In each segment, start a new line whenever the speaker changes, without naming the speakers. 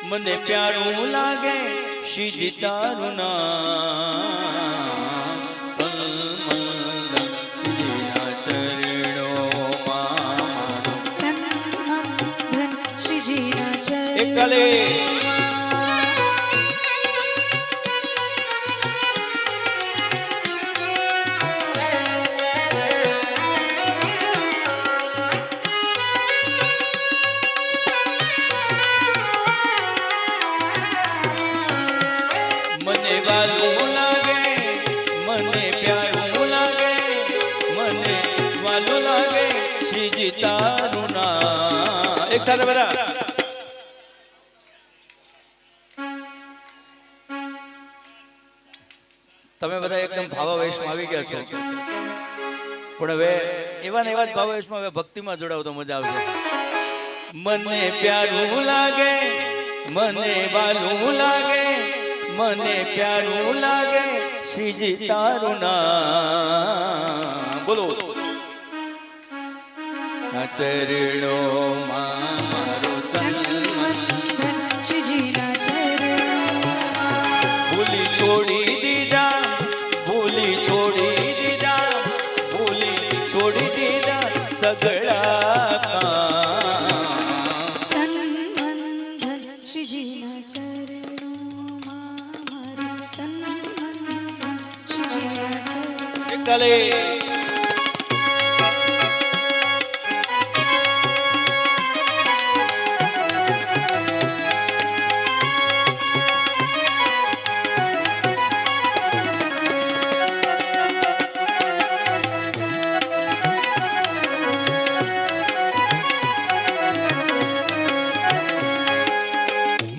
મને પ્યારું લાગે શ્રીજી તારું નામ એકલે મને વાલું લાગે મને પ્યારું લાગે મને વાલું લાગે શ્રીજી તારું નામ એક સાથે બધા તમે બધા એકદમ ભાવાવેશમાં આવી ગયા છો પણ હવે એવા ને એવા જ ભાવાવેશમાં હવે ભક્તિમાં જોડાવ તો મજા આવશે મને પ્યારું લાગે મને વાલું લાગે મને પ્યારું લાગે શ્રીજી તારું નામ બોલો ચરણો મારો ભૂલી છોડી દીધા ભૂલી છોડી દીધા ભૂલી છોડી દીધા સગળા કલે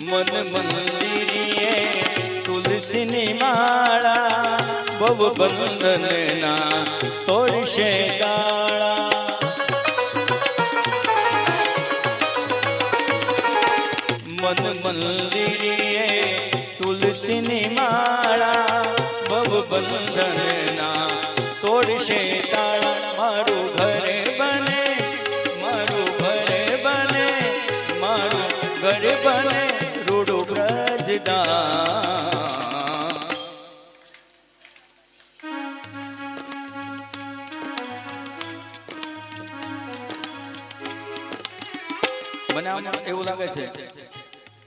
મન મંદિરીએ તુલસીની માળા ભવ બંધનના તોડશે ગાળા મન મંદિરીએ તુલસીની માળા ભવ બંધનના તોડશે ગાળા મારું ઘરે બને મારું ઘરે બને મારું ઘર બને રૂડું બ્રજદા મને આમ એવું લાગે છે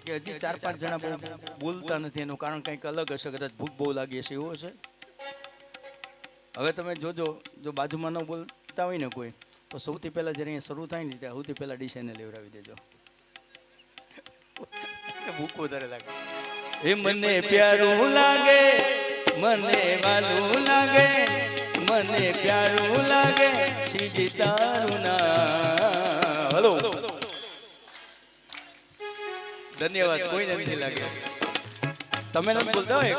કે હજી 4-5 જણા બહુ બોલતા નથી એનું કારણ કંઈક અલગ હશે કદાચ ભૂખ બહુ લાગી હશે એવું હશે હવે તમે જોજો જો બાજુમાં ન બોલતા હોય ને કોઈ તો સૌથી પહેલા જ્યારે અહીંયા શરૂ થાય ને ત્યાં સૌથી પહેલા ડીશને લેવડાવી દેજો ભૂખ વધારે લાગે એ મને પ્યારું લાગે મને વાલું લાગે મને પ્યારું લાગે શ્રીજી તારું નામ હલો ધન્યવાદ કોઈને નથી લાગે તમે નથી બોલતા હોય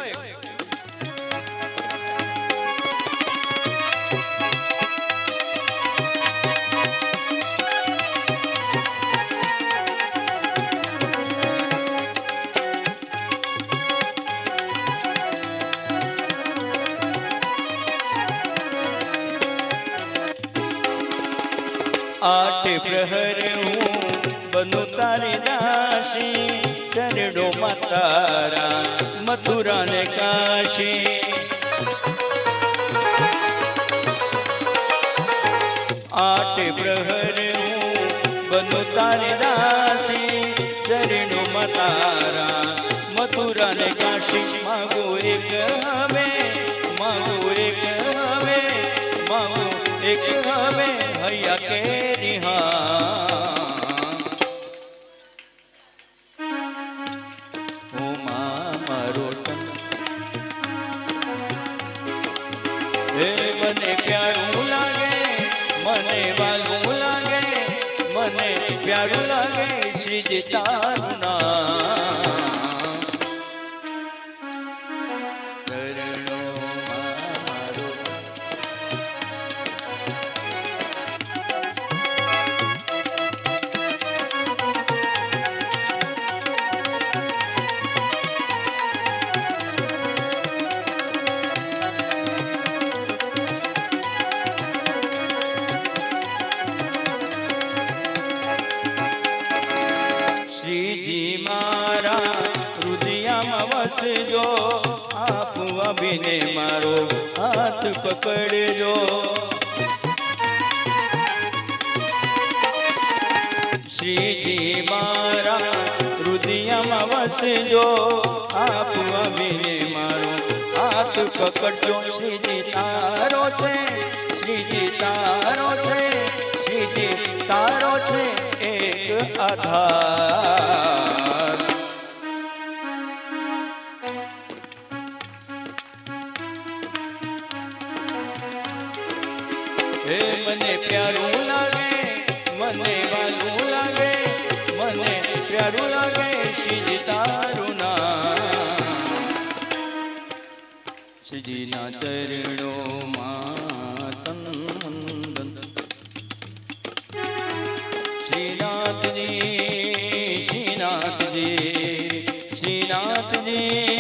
आठ प्रहर हूँ बनु तारे दासी चरणों मातारा मथुरा ने काशी आठ प्रहर हूँ बनु तारे दासी चरणों मातारा मथुरा ने काशी मांगो एक हमें मांगो एक हमें मांगो एक हमें हैया के रिहा ओ मारो हे મને પ્યારું લાગે મને વાલું લાગે મને પ્યારું લાગે શ્રીજી તારું નામ શ્રીજી મારા હૃદયમાં વસજો આપ અભિને મારો હાથ પકડજો શ્રીજી મારા હૃદયમાં વસજો આપ અભિને મારો હાથ પકડજો શ્રીજી તારો છે શ્રીજી તારો છે શ્રીજી તારો છે એક આધાર હે મને પ્યારું લાગે મને વાલું લાગે મને પ્યારું લાગે શ્રીજી તારું નામ શ્રીજીના ચરણોમાં તન વંદન શ્રીનાથજી શ્રીનાથજી શ્રીનાથજી